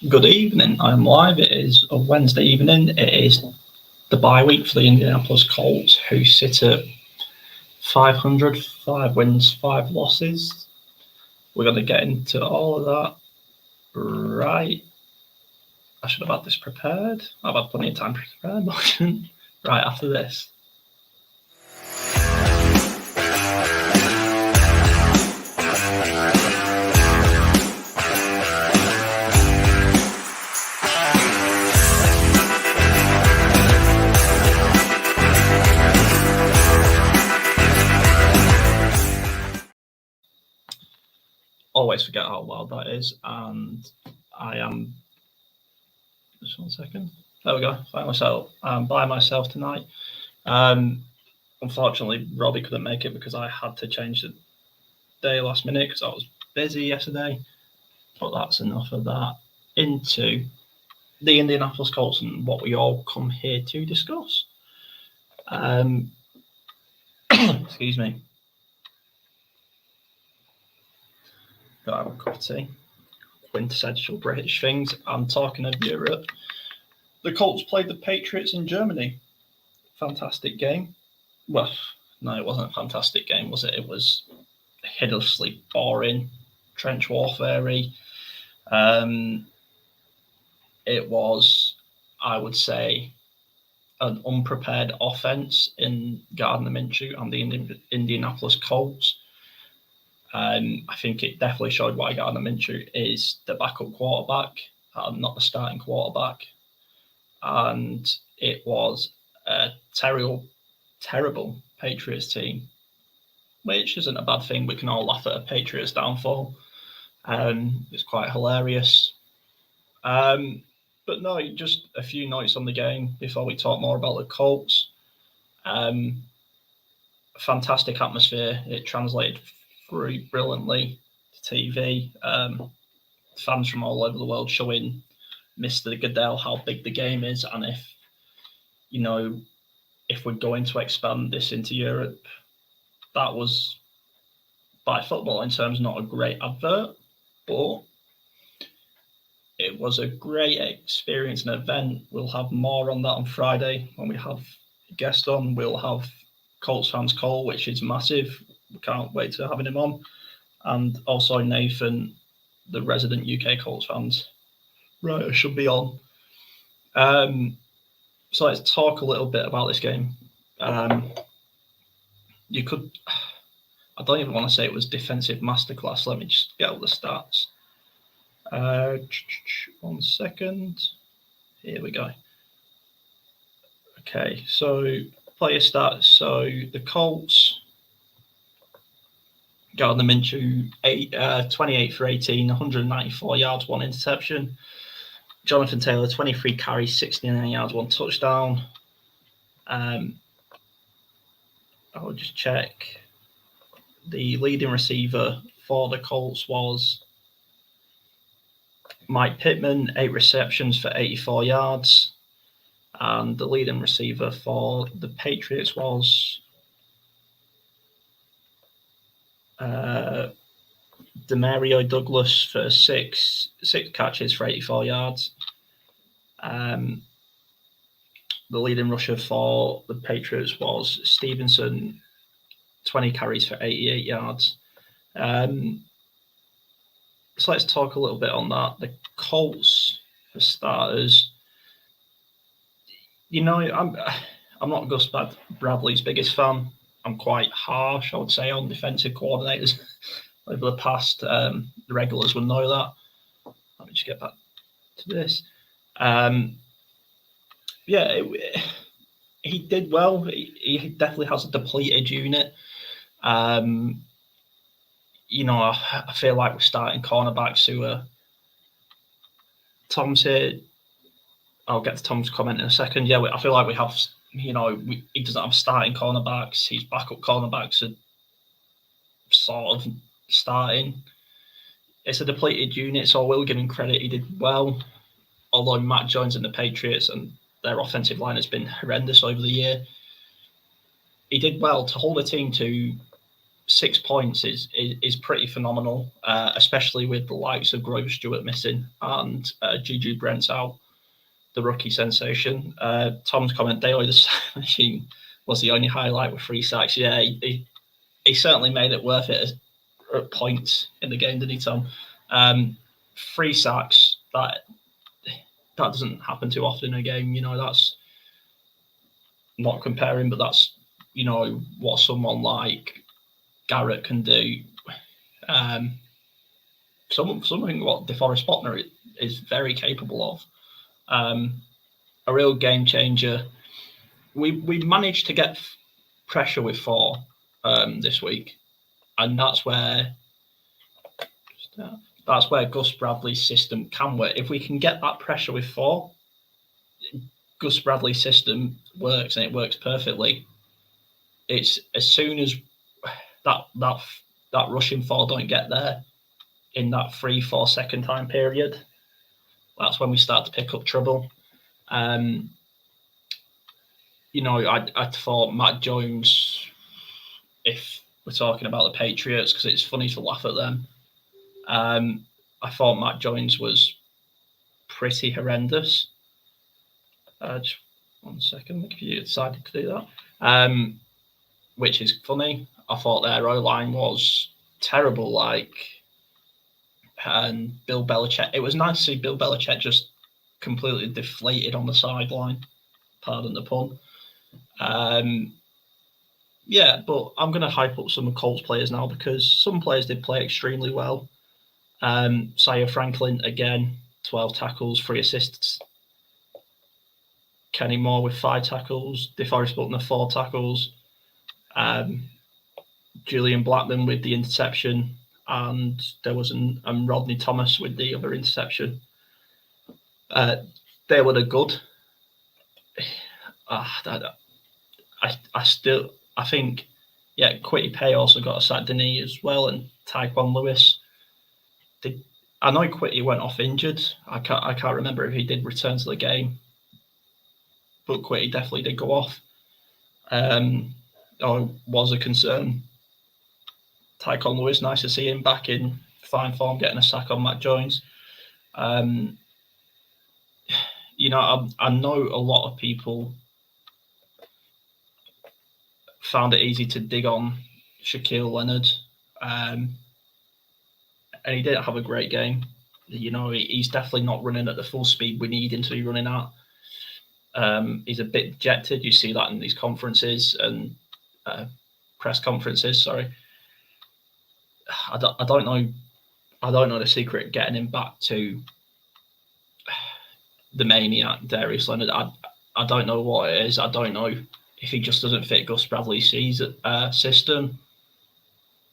Good evening. I'm live. It is a Wednesday evening. It is the bye week for the Indianapolis Colts, who sit at 500, 5 wins, 5 losses. We're going to get into all of that right. I should have had this prepared. I've had plenty of time to prepare, right after this. Always forget how loud that is, and I am. Just 1 second. There we go. I'm by myself tonight. Unfortunately, Robbie couldn't make it because I had to change the day last minute because I was busy yesterday. But that's enough of that. Into the Indianapolis Colts and what we all come here to discuss. Excuse me. Got have a cup of tea. Quintessential British things. I'm talking of Europe. The Colts played the Patriots in Germany. Fantastic game. Well, no, it wasn't a fantastic game, was it? It was hideously boring, trench warfare-y. It was, I would say, an unprepared offense in Gardner Minshew and the Indianapolis Colts. I think it definitely showed why Gardner Minshew is the backup quarterback and not the starting quarterback. And it was a terrible Patriots team, which isn't a bad thing. We can all laugh at a Patriots downfall. It's quite hilarious. But no, just a few notes on the game before we talk more about the Colts. Fantastic atmosphere. It translated through brilliantly to TV. Fans from all over the world showing Mr. Goodell how big the game is, and if we're going to expand this into Europe, that was, by football in terms, not a great advert, but it was a great experience and event. We'll have more on that on Friday when we have a guest on. We'll have Colts fans call, which is massive. We can't wait to having him on. And also Nathan, the resident UK Colts fans writer, should be on. So let's talk a little bit about this game. I don't even want to say it was defensive masterclass. Let me just get all the stats. 1 second. Here we go. Okay, so player stats. So the Colts, Gardner Minshew, 28 for 18, 194 yards, 1 interception. Jonathan Taylor, 23 carries, 69 yards, 1 touchdown. I'll just check. The leading receiver for the Colts was Mike Pittman, 8 receptions for 84 yards. And the leading receiver for the Patriots was Demario Douglas for six catches for 84 yards. The leading rusher for the Patriots was Stevenson, 20 carries for 88 yards. So let's talk a little bit on that. The Colts, for starters, I'm not Gus Bradley's biggest fan. I'm quite harsh, I would say, on defensive coordinators over the past. The regulars will know that. Let me just get back to this. He did well. He definitely has a depleted unit. I feel like we're starting cornerbacks who are. Tom's here. I'll get to Tom's comment in a second. Yeah, I feel like we have. He doesn't have starting cornerbacks. His backup cornerbacks are sort of starting. It's a depleted unit, so I will give him credit. He did well. Although Matt Jones and the Patriots and their offensive line has been horrendous over the year, he did well to hold a team to 6 points is pretty phenomenal, especially with the likes of Grover Stewart missing and Juju Brent's out, the rookie sensation. Tom's comment, Daly the Machine was the only highlight with 3 sacks. Yeah, he certainly made it worth it at points in the game, didn't he, Tom? 3 sacks, that doesn't happen too often in a game. That's not comparing, but that's, what someone like Garrett can do. Something what DeForest Buckner is very capable of. A real game changer. We managed to get pressure with 4 this week, and that's where Gus Bradley's system can work. If we can get that pressure with 4, Gus Bradley's system works, and it works perfectly. It's as soon as that rushing 4 don't get there in that 3-4 second time period, that's when we start to pick up trouble. I thought Matt Jones, if we're talking about the Patriots, because it's funny to laugh at them, I thought Matt Jones was pretty horrendous. Just 1 second, the computer decided to do that, which is funny. I thought their O-line was terrible, and Bill Belichick. It was nice to see Bill Belichick just completely deflated on the sideline. Pardon the pun. Yeah, but I'm going to hype up some of Colts players now because some players did play extremely well. Zaire Franklin, again, 12 tackles, 3 assists. Kenny Moore with 5 tackles. DeForest Buckner, 4 tackles. Julian Blackman with the interception. And there was Rodney Thomas with the other interception. They were the good. I think, Quitty Pay also got a sack, didn't he, as well, and Tyquan Lewis. I know Quitty went off injured. I can't remember if he did return to the game, but Quitty definitely did go off. Or was a concern. Tyquan Lewis, nice to see him back in fine form, getting a sack on Matt Jones. I know a lot of people found it easy to dig on Shaquille Leonard, and he didn't have a great game. He's definitely not running at the full speed we need him to be running at. He's a bit dejected. You see that in these conferences and press conferences. Sorry, I don't know. I don't know the secret getting him back to the maniac Darius Leonard. I don't know what it is. I don't know if he just doesn't fit Gus Bradley's system.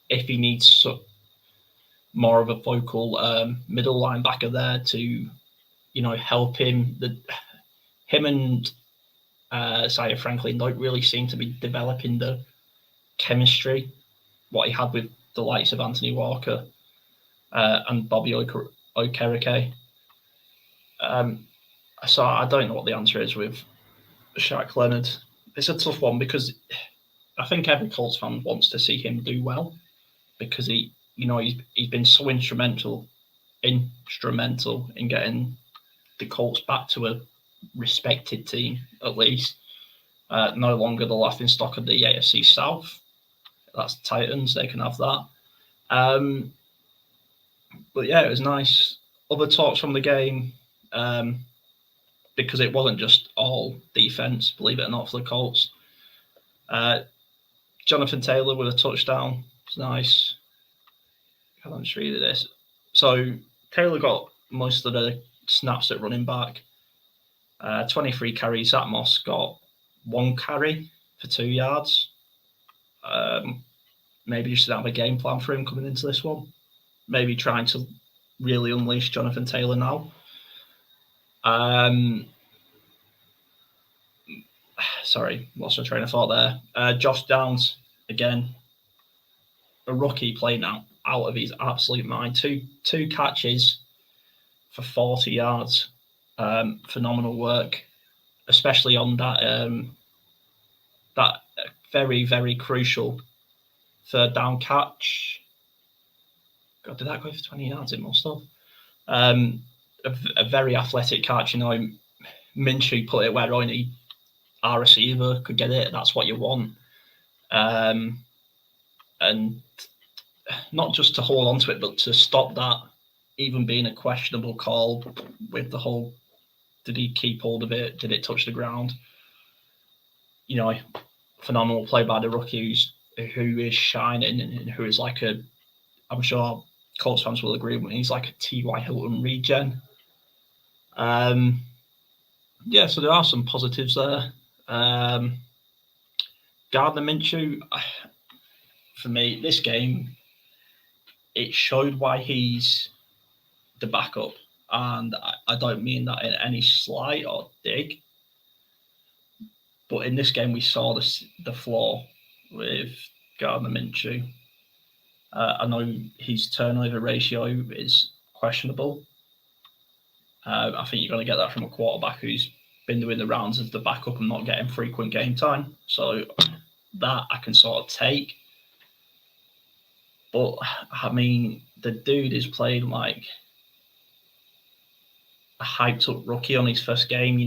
If he needs more of a vocal middle linebacker there to, help him. Him and Zaire Franklin don't really seem to be developing the chemistry what he had with the likes of Anthony Walker and Bobby Okereke. So I don't know what the answer is with Shaq Leonard. It's a tough one because I think every Colts fan wants to see him do well because he's been so instrumental in getting the Colts back to a respected team, at least. No longer the laughingstock of the AFC South. That's the Titans. They can have that. But yeah, it was nice. Other talks from the game, because it wasn't just all defense, believe it or not, for the Colts. Jonathan Taylor with a touchdown. It's nice. I'll just read this. So Taylor got most of the snaps at running back. 23 carries. Zach Moss got 1 carry for 2 yards. Maybe you should have a game plan for him coming into this one. Maybe trying to really unleash Jonathan Taylor now. Sorry, lost my train of thought there. Josh Downs, again, a rookie playing out of his absolute mind. Two catches for 40 yards. Phenomenal work, especially on that very, very crucial third down catch. God, did that go for 20 yards? It must have. A very athletic catch. Minshew put it where only our receiver could get it. That's what you want. And not just to hold on to it, but to stop that even being a questionable call with the whole, did he keep hold of it? Did it touch the ground? Phenomenal play by the rookie who is shining and who is like I'm sure Colts fans will agree with me, he's like a T.Y. Hilton regen. So there are some positives there. Gardner Minshew, for me, this game, it showed why he's the backup. And I don't mean that in any slight or dig. But in this game, we saw the flaw with Gardner Minshew. I know his turnover ratio is questionable. I think you're going to get that from a quarterback who's been doing the rounds as the backup and not getting frequent game time. So that I can sort of take. But, I mean, the dude is playing like a hyped-up rookie on his first game.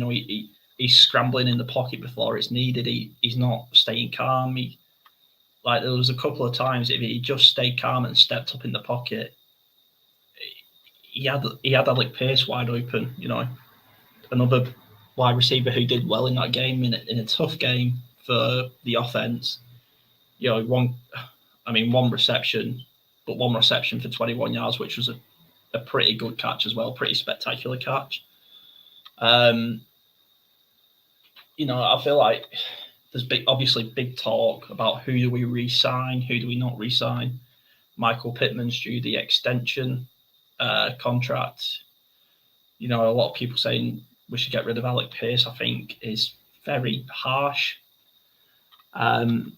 He's scrambling in the pocket before it's needed. He's not staying calm. There was a couple of times if he just stayed calm and stepped up in the pocket, he had Alec Pierce wide open. Another wide receiver who did well in that game in a tough game for the offense. One reception, but one reception for 21 yards, which was a pretty good catch as well, pretty spectacular catch. I feel like there's obviously big talk about who do we re-sign, who do we not re-sign. Michael Pittman's due the extension contract. A lot of people saying we should get rid of Alec Pierce, I think, is very harsh. Tom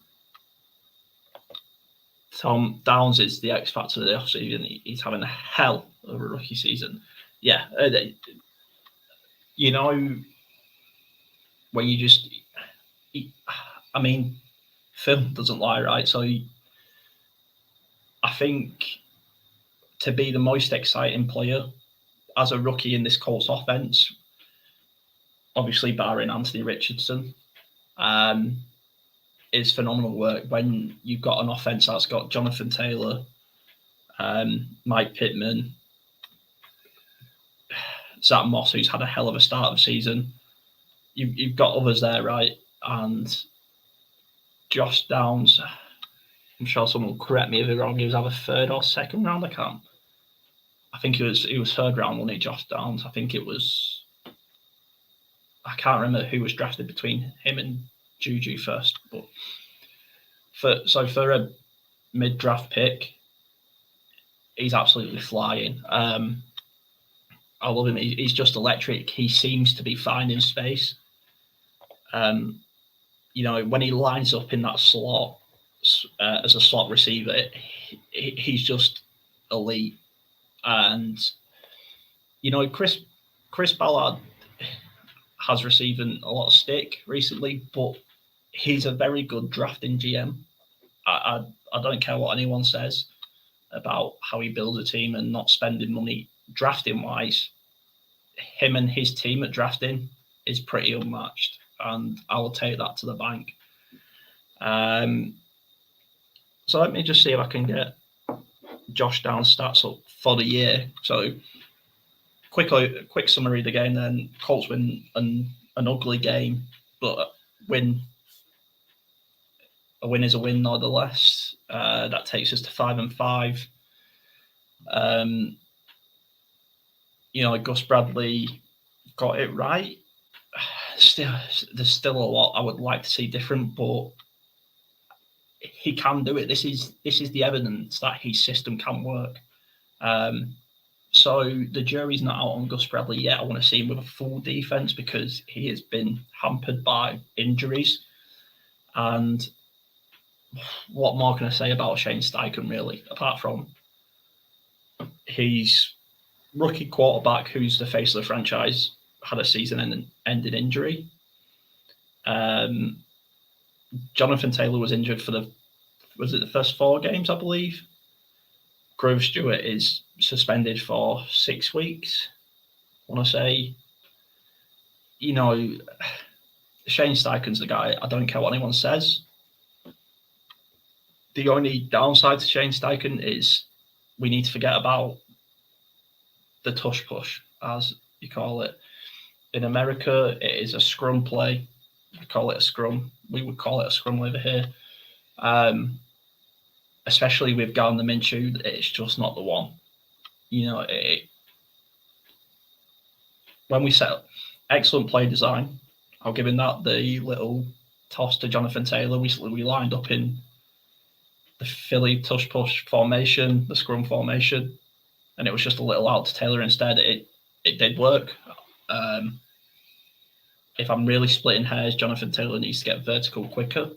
Downs is the X factor of the offseason. He's having a hell of a rookie season. Yeah, when you just, film doesn't lie, right? So I think to be the most exciting player as a rookie in this Colts offense, obviously barring Anthony Richardson, is phenomenal work when you've got an offense that's got Jonathan Taylor, Mike Pittman, Zach Moss, who's had a hell of a start of the season. You've got others there, right? And Josh Downs, I'm sure someone will correct me if I'm wrong, he was either third or second round, I think he was third round, wasn't he, Josh Downs? I think it was, I can't remember who was drafted between him and Juju first, but for a mid-draft pick, he's absolutely flying. I love him. He's just electric. He seems to be finding space. When he lines up in that slot as a slot receiver, he's just elite. And Chris Ballard has received a lot of stick recently, but he's a very good drafting GM. I don't care what anyone says about how he builds a team and not spending money drafting wise. Him and his team at drafting is pretty unmatched, and I will take that to the bank. So let me just see if I can get Josh Downs stats up for the year. So quick summary of the game then. Colts win an ugly game, but a win is a win nonetheless. That takes us to 5-5. Gus Bradley got it right. There's still a lot I would like to see different, but he can do it. This is the evidence that his system can work. So the jury's not out on Gus Bradley yet. I want to see him with a full defense because he has been hampered by injuries. And what more can I say about Shane Steichen, really, apart from he's rookie quarterback who's the face of the franchise had a season-ending injury. Jonathan Taylor was injured for the was it the first 4 games, I believe. Grove Stewart is suspended for 6 weeks. I want to say, Shane Steichen's the guy. I don't care what anyone says. The only downside to Shane Steichen is we need to forget about the tush push, as you call it. In America, it is a scrum play. We call it a scrum. We would call it a scrum over here. Especially with Gardner Minshew, it's just not the one. When we set up excellent play design, I'll give him that. The little toss to Jonathan Taylor, we lined up in the Philly tush push formation, the scrum formation, and it was just a little out to Taylor instead. It did work. If I'm really splitting hairs, Jonathan Taylor needs to get vertical quicker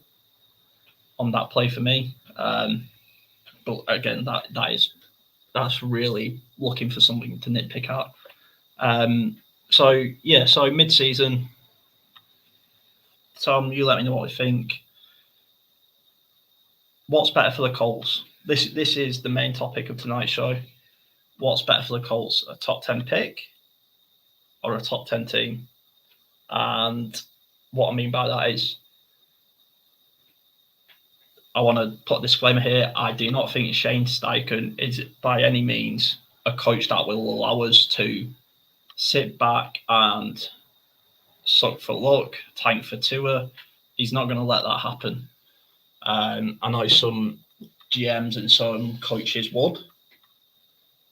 on that play for me. But again, that's really looking for something to nitpick at. So mid-season, Tom, you let me know what you think. What's better for the Colts? This is the main topic of tonight's show. What's better for the Colts, a top 10 pick or a top 10 team? And what I mean by that is, I want to put a disclaimer here. I do not think Shane Steichen is by any means a coach that will allow us to sit back and suck for luck, tank for Tua. He's not going to let that happen. I know some GMs and some coaches would,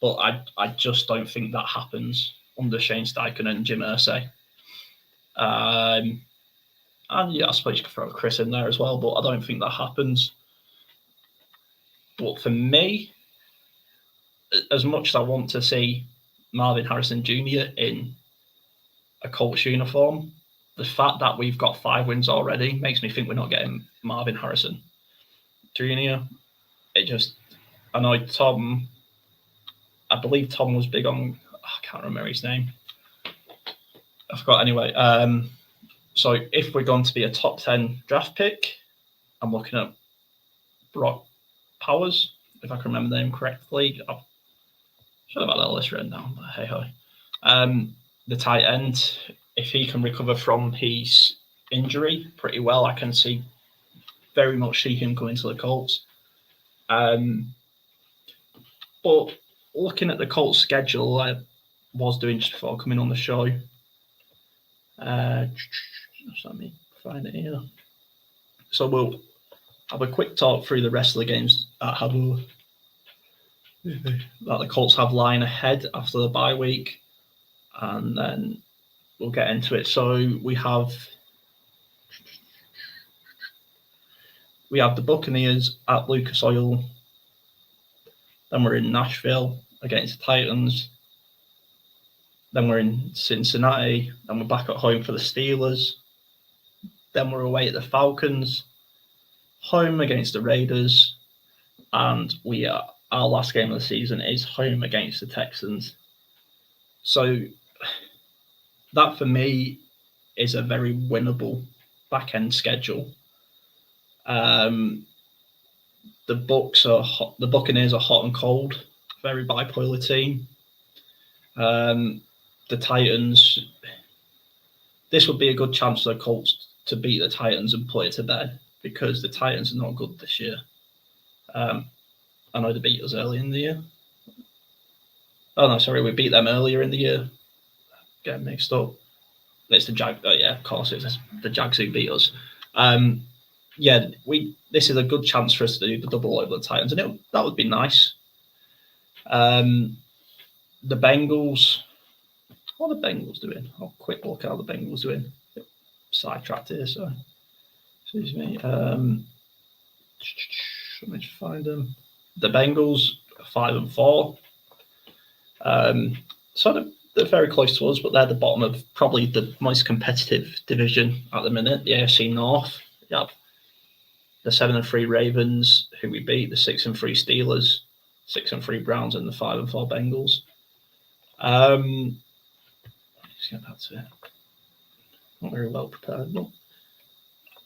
but I just don't think that happens under Shane Steichen and Jim Irsay. And yeah, I suppose you could throw Chris in there as well, but I don't think that happens. But for me, as much as I want to see Marvin Harrison Jr. in a Colts uniform, the fact that we've got 5 wins already makes me think we're not getting Marvin Harrison Jr. I know Tom, I believe Tom was big on, I can't remember his name. I forgot anyway. So if we're going to be a top 10 draft pick, I'm looking at Brock Powers, if I can remember the name correctly. I should have had that list written down, but hey ho. The tight end, if he can recover from his injury pretty well, I can very much see him going to the Colts. But looking at the Colts schedule, I was doing just before coming on the show. Let me find it here. So we'll have a quick talk through the rest of the games that the Colts have lying ahead after the bye week, and then we'll get into it. So we have the Buccaneers at Lucas Oil. Then we're in Nashville against the Titans. Then we're in Cincinnati. Then we're back at home for the Steelers. Then we're away at the Falcons. Home against the Raiders. And our last game of the season is home against the Texans. So that for me is a very winnable back-end schedule. The Buccaneers are hot and cold, very bipolar team. The Titans, this would be a good chance for the Colts to beat the Titans and put it to bed, because the Titans are not good this year. I know they beat us early in the year. Oh no, sorry, we beat them earlier in the year. Getting mixed up. It's the Jag. Yeah, of course, it's the Jags who beat us. This is a good chance for us to do the double over the Titans, and that would be nice. The Bengals. What are the Bengals doing? I'll quick look at how the Bengals doing. Sidetracked here, so excuse me. Let me just find them. The Bengals 5-4. So they're very close to us, but they're the bottom of probably the most competitive division at the minute, the AFC North. You have the 7-3 Ravens, who we beat, the 6-3 Steelers, 6-3 Browns, and the 5-4 Bengals. Let's get back to it. Not very well prepared, but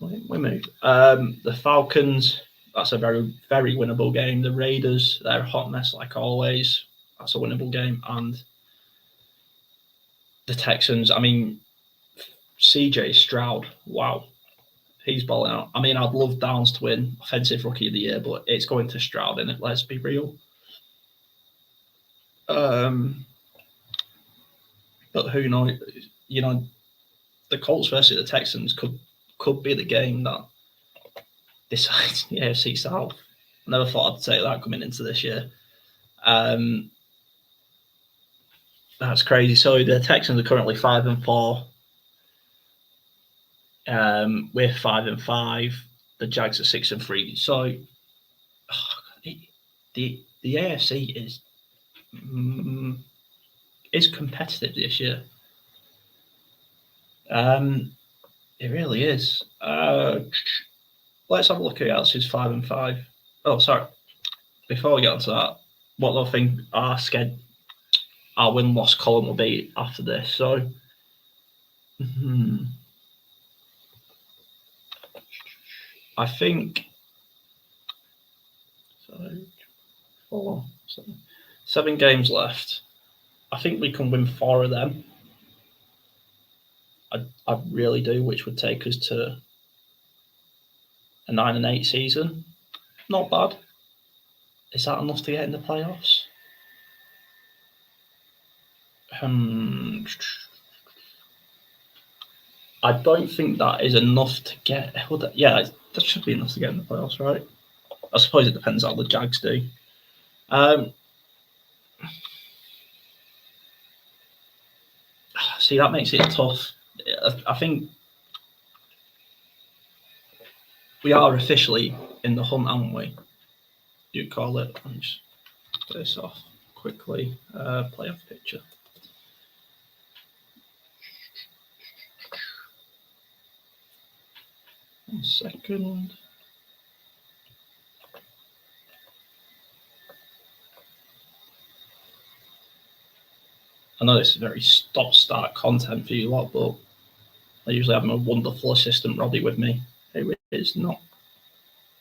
we move. The Falcons, That's a very, very winnable game. The Raiders, they're a hot mess like always. That's a winnable game. And the Texans, I mean, CJ Stroud, wow, he's balling out. I mean, I'd love Downs to win Offensive Rookie of the Year, but it's going to Stroud, in it. Let's be real. But who knows? You know, the Colts versus the Texans could be the game that decides the AFC South. I never thought I'd say that coming into this year. That's crazy. So the Texans are currently 5-4. We're 5-5. The Jags are 6-3. So the AFC is competitive this year. It really is. Let's have a look at else who's 5-5. Oh, sorry. Before we get onto that, what do I think our win-loss column will be after this? So, I think 7 games left. I think we can win 4 of them. I really do, which would take us to a 9-8 season. Not bad. Is that enough to get in the playoffs? I don't think that is enough to get. Yeah, that should be enough to get in the playoffs, right? I suppose it depends how the Jags do. See, that makes it tough. I think we are officially in the hunt, aren't we? You call it. I'll just put this off quickly. Playoff picture. One second. I know this is very stop-start content for you lot, but I usually have my wonderful assistant Robbie with me, who is not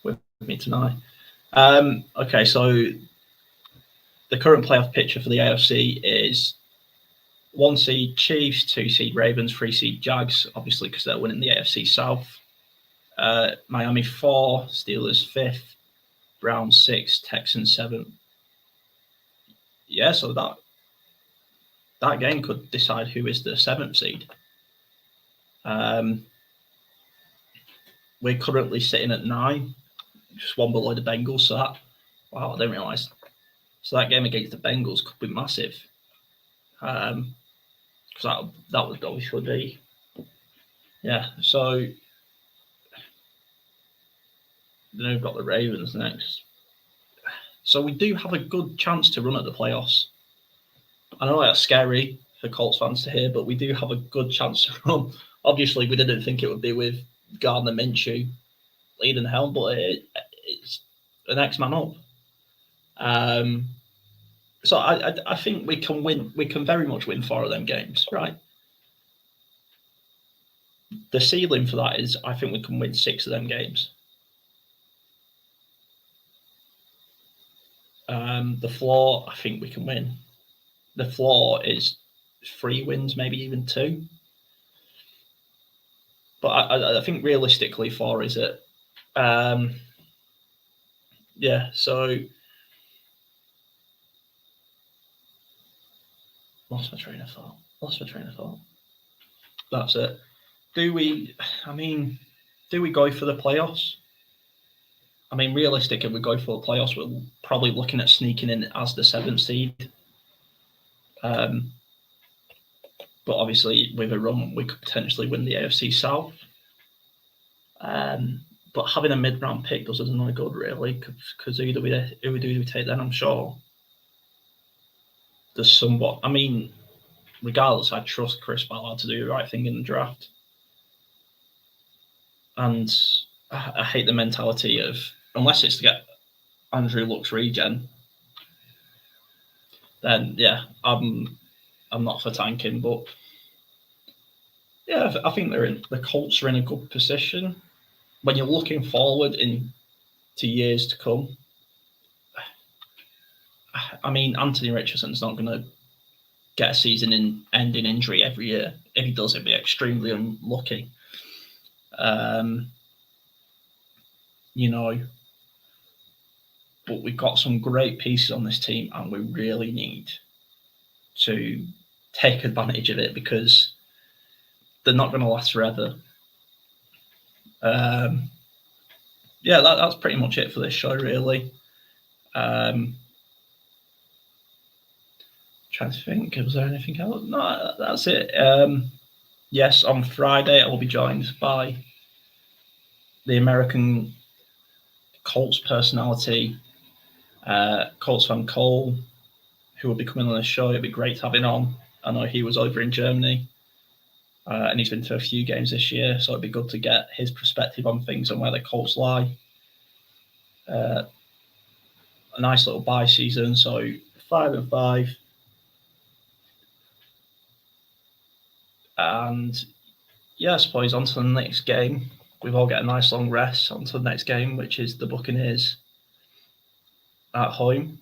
with me tonight. Okay, so the current playoff picture for the AFC is 1 seed Chiefs, 2 seed Ravens, 3 seed Jags, obviously because they're winning the AFC South. Miami 4, Steelers 5th, Browns 6, Texans 7th. Yeah, so that game could decide who is the 7th seed. We're currently sitting at 9, just 1 below the Bengals. So that, wow, I didn't realise. So that game against the Bengals could be massive. Because that would obviously be, yeah. So then we've got the Ravens next. So we do have a good chance to run at the playoffs. I know that's scary for Colts fans to hear, but we do have a good chance to run. Obviously, we didn't think it would be with Gardner Minshew leading the helm, but it's the next man up. So I think we can win. We can very much win 4 of them games, right? The ceiling for that is I think we can win 6 of them games. The floor, I think we can win. The floor is 3 wins, maybe even 2. But I think realistically 4 is it. Yeah, so lost my train of thought. That's it. Do we go for the playoffs? I mean, realistic, if we go for the playoffs, we're probably looking at sneaking in as the 7th seed. But obviously, with a run, we could potentially win the AFC South. But having a mid-round pick does us no good, really, because who do we take then? I'm sure there's somewhat. I mean, regardless, I trust Chris Ballard to do the right thing in the draft. And I hate the mentality of, unless it's to get Andrew Luck's regen, then yeah, I'm not for tanking. But yeah, I think the Colts are in a good position. When you're looking forward in to years to come. I mean, Anthony Richardson's not going to get a season-ending injury every year. If he does, it'd be extremely unlucky. You know, but we've got some great pieces on this team, and we really need to take advantage of it because they're not going to last forever. Yeah, that's pretty much it for this show, really. Trying to think, was there anything else? No, that's it. Yes, on Friday I will be joined by the American Colts personality, Colts fan Cole, who will be coming on the show. It'd be great to have him on. I know he was over in Germany, and he's been to a few games this year, so it'd be good to get his perspective on things and where the Colts lie. A nice little bye season, so 5-5. And yeah, I suppose on to the next game. We've all got a nice long rest on to the next game, which is the Buccaneers at home.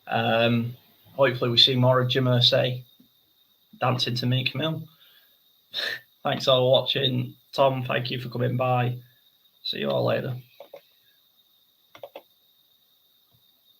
Hopefully we see more of Jim Irsay dancing to Meek Mill. Thanks all for watching. Tom, thank you for coming by. See you all later.